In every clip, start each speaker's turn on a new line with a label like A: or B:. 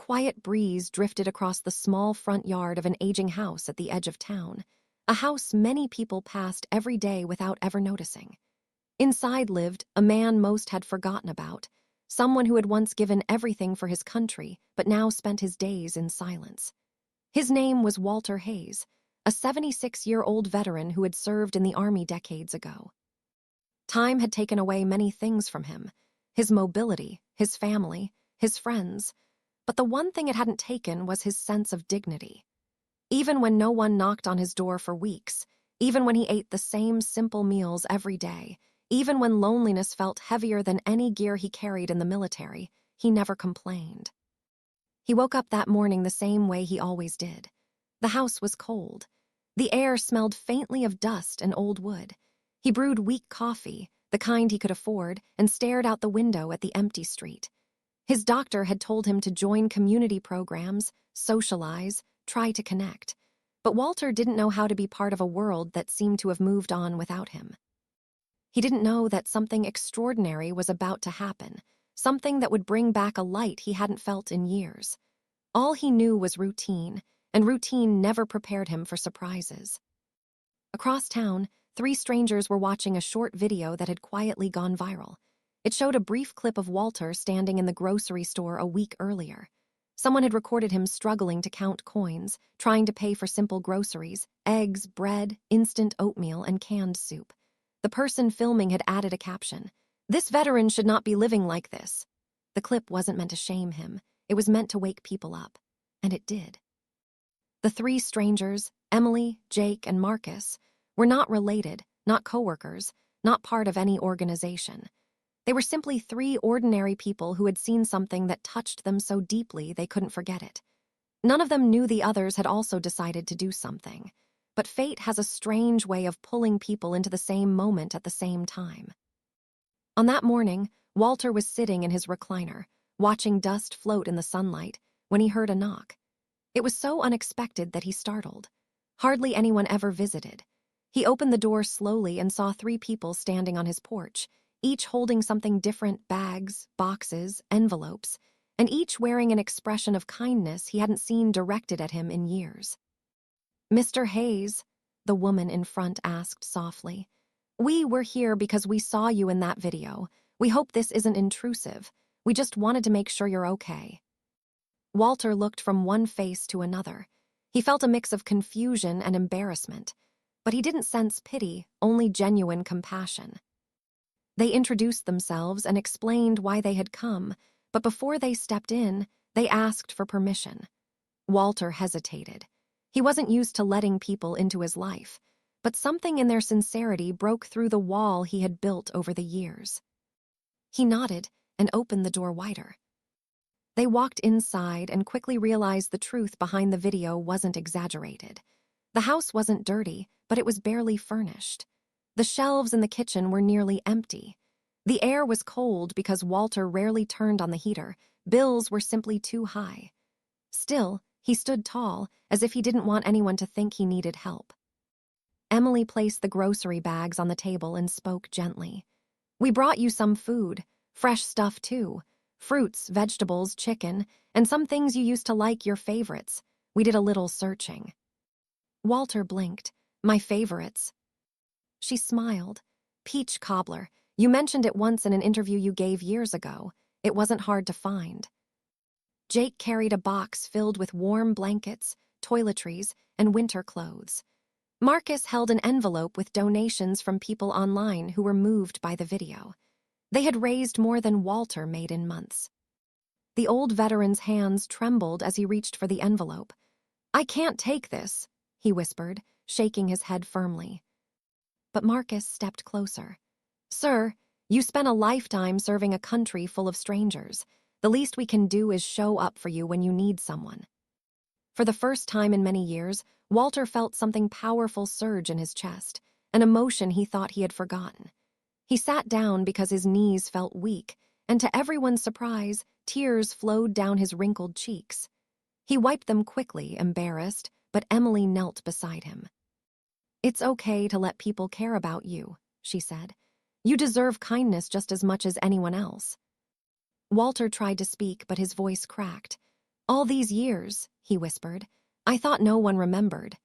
A: quiet breeze drifted across the small front yard of an aging house at the edge of town, a house many people passed every day without ever noticing. Inside lived a man most had forgotten about, someone who had once given everything for his country but now spent his days in silence. His name was Walter Hayes, a 76-year-old veteran who had served in the Army decades ago. Time had taken away many things from him, his mobility, his family, his friends, but the one thing it hadn't taken was his sense of dignity. Even when no one knocked on his door for weeks, even when he ate the same simple meals every day, even when loneliness felt heavier than any gear he carried in the military, he never complained. He woke up that morning the same way he always did. The house was cold. The air smelled faintly of dust and old wood. He brewed weak coffee, the kind he could afford, and stared out the window at the empty street. His doctor had told him to join community programs, socialize, try to connect. But Walter didn't know how to be part of a world that seemed to have moved on without him. He didn't know that something extraordinary was about to happen, something that would bring back a light he hadn't felt in years. All he knew was routine, and routine never prepared him for surprises. Across town, 3 strangers were watching a short video that had quietly gone viral. It showed a brief clip of Walter standing in the grocery store a week earlier. Someone had recorded him struggling to count coins, trying to pay for simple groceries, eggs, bread, instant oatmeal, and canned soup. The person filming had added a caption, "This veteran should not be living like this." The clip wasn't meant to shame him. It was meant to wake people up. And it did. The 3 strangers, Emily, Jake, and Marcus, were not related, not coworkers, not part of any organization. They were simply 3 ordinary people who had seen something that touched them so deeply they couldn't forget it. None of them knew the others had also decided to do something. But fate has a strange way of pulling people into the same moment at the same time. On that morning, Walter was sitting in his recliner, watching dust float in the sunlight, when he heard a knock. It was so unexpected that he startled. Hardly anyone ever visited. He opened the door slowly and saw 3 people standing on his porch, each holding something different: bags, boxes, envelopes, and each wearing an expression of kindness he hadn't seen directed at him in years. "Mr. Hayes," the woman in front asked softly, "we were here because we saw you in that video. We hope this isn't intrusive. We just wanted to make sure you're okay." Walter looked from one face to another. He felt a mix of confusion and embarrassment, but he didn't sense pity, only genuine compassion. They introduced themselves and explained why they had come, but before they stepped in, they asked for permission. Walter hesitated. He wasn't used to letting people into his life, but something in their sincerity broke through the wall he had built over the years. He nodded and opened the door wider. They walked inside and quickly realized the truth behind the video wasn't exaggerated. The house wasn't dirty, but it was barely furnished. The shelves in the kitchen were nearly empty. The air was cold because Walter rarely turned on the heater. Bills were simply too high. Still, he stood tall, as if he didn't want anyone to think he needed help. Emily placed the grocery bags on the table and spoke gently. "We brought you some food, fresh stuff too. Fruits, vegetables, chicken, and some things you used to like, your favorites. We did a little searching." Walter blinked. "My favorites?" She smiled. "Peach cobbler. You mentioned it once in an interview you gave years ago. It wasn't hard to find." Jake carried a box filled with warm blankets, toiletries, and winter clothes. Marcus held an envelope with donations from people online who were moved by the video. They had raised more than Walter made in months. The old veteran's hands trembled as he reached for the envelope. "I can't take this," he whispered, shaking his head firmly. But Marcus stepped closer. "Sir, you spent a lifetime serving a country full of strangers. The least we can do is show up for you when you need someone." For the first time in many years, Walter felt something powerful surge in his chest, an emotion he thought he had forgotten. He sat down because his knees felt weak, and to everyone's surprise, tears flowed down his wrinkled cheeks. He wiped them quickly, embarrassed, but Emily knelt beside him. "It's okay to let people care about you," she said. "You deserve kindness just as much as anyone else." Walter tried to speak, but his voice cracked. "All these years," he whispered. "I thought no one remembered."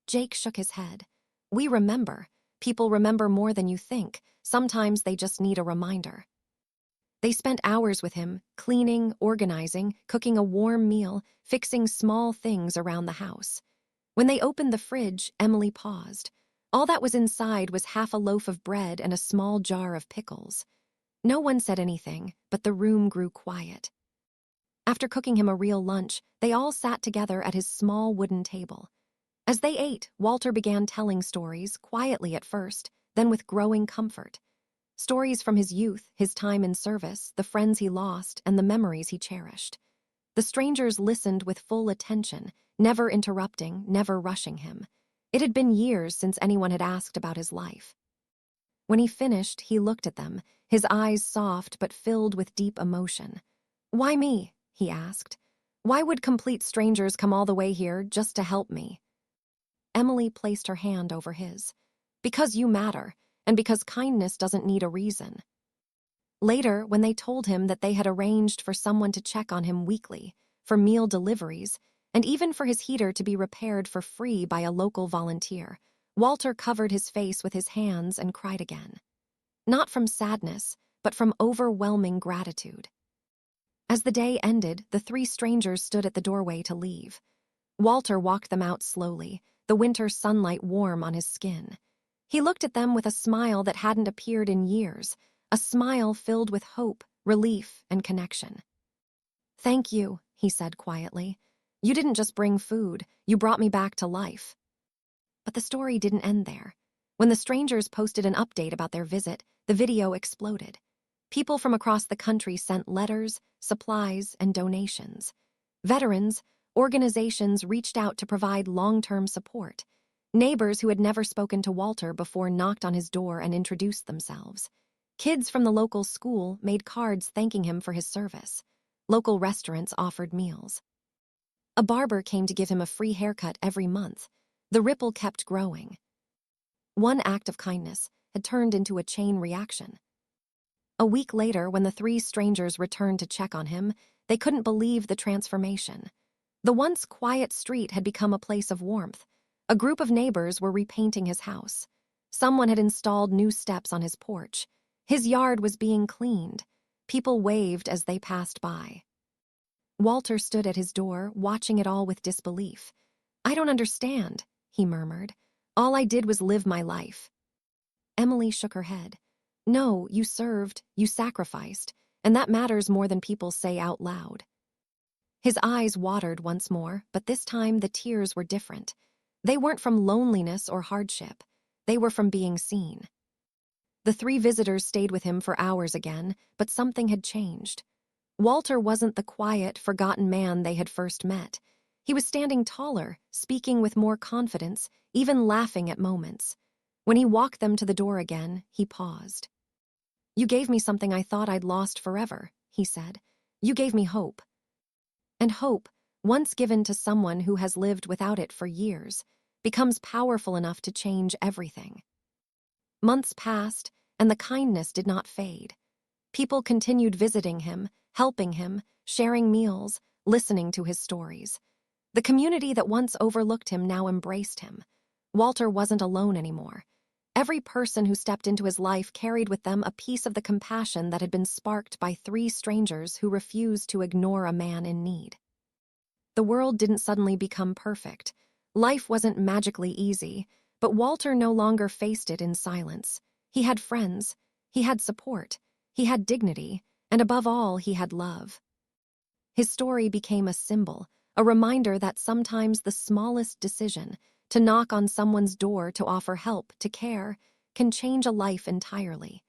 A: Jake shook his head. "We remember. People remember more than you think. Sometimes they just need a reminder." They spent hours with him, cleaning, organizing, cooking a warm meal, fixing small things around the house. When they opened the fridge, Emily paused. All that was inside was half a loaf of bread and a small jar of pickles. No one said anything, but the room grew quiet. After cooking him a real lunch, they all sat together at his small wooden table. As they ate, Walter began telling stories, quietly at first, then with growing comfort. Stories from his youth, his time in service, the friends he lost, and the memories he cherished. The strangers listened with full attention, never interrupting, never rushing him. It had been years since anyone had asked about his life. When he finished, he looked at them, his eyes soft but filled with deep emotion. "Why me?" he asked. "Why would complete strangers come all the way here just to help me?" Emily placed her hand over his. "Because you matter, and because kindness doesn't need a reason." Later, when they told him that they had arranged for someone to check on him weekly, for meal deliveries, and even for his heater to be repaired for free by a local volunteer, Walter covered his face with his hands and cried again. Not from sadness, but from overwhelming gratitude. As the day ended, the three strangers stood at the doorway to leave. Walter walked them out slowly, the winter sunlight warm on his skin. He looked at them with a smile that hadn't appeared in years, a smile filled with hope, relief, and connection. "Thank you," he said quietly. "You didn't just bring food, you brought me back to life." But the story didn't end there. When the strangers posted an update about their visit, the video exploded. People from across the country sent letters, supplies, and donations. Veterans, organizations reached out to provide long-term support. Neighbors who had never spoken to Walter before knocked on his door and introduced themselves. Kids from the local school made cards thanking him for his service. Local restaurants offered meals. A barber came to give him a free haircut every month. The ripple kept growing. One act of kindness had turned into a chain reaction. A week later, when the three strangers returned to check on him, they couldn't believe the transformation. The once quiet street had become a place of warmth. A group of neighbors were repainting his house. Someone had installed new steps on his porch. His yard was being cleaned. People waved as they passed by. Walter stood at his door, watching it all with disbelief. "I don't understand," he murmured. "All I did was live my life." Emily shook her head. "No, you served, you sacrificed, and that matters more than people say out loud." His eyes watered once more, but this time the tears were different. They weren't from loneliness or hardship. They were from being seen. The three visitors stayed with him for hours again, but something had changed. Walter wasn't the quiet, forgotten man they had first met. He was standing taller, speaking with more confidence, even laughing at moments. When he walked them to the door again, he paused. "You gave me something I thought I'd lost forever," he said. "You gave me hope." And hope, once given to someone who has lived without it for years, becomes powerful enough to change everything. Months passed, and the kindness did not fade. People continued visiting him, helping him, sharing meals, listening to his stories. The community that once overlooked him now embraced him. Walter wasn't alone anymore. Every person who stepped into his life carried with them a piece of the compassion that had been sparked by three strangers who refused to ignore a man in need. The world didn't suddenly become perfect. Life wasn't magically easy, but Walter no longer faced it in silence. He had friends, he had support, he had dignity, and above all, he had love. His story became a symbol, a reminder that sometimes the smallest decision, to knock on someone's door to offer help, to care, can change a life entirely.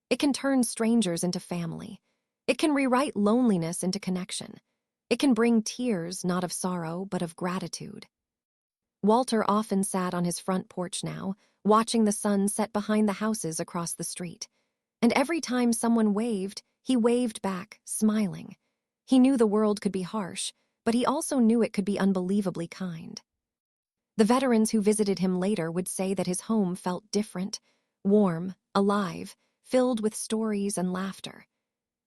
A: It can turn strangers into family. It can rewrite loneliness into connection. It can bring tears not of sorrow but of gratitude. Walter often sat on his front porch now, watching the sun set behind the houses across the street. And every time someone waved, he waved back, smiling. He knew the world could be harsh, but he also knew it could be unbelievably kind. The veterans who visited him later would say that his home felt different, warm, alive, filled with stories and laughter.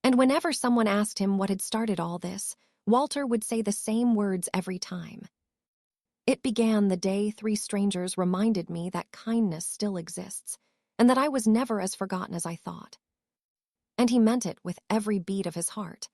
A: And whenever someone asked him what had started all this, Walter would say the same words every time. It began the day 3 strangers reminded me that kindness still exists, and that I was never as forgotten as I thought. And he meant it with every beat of his heart.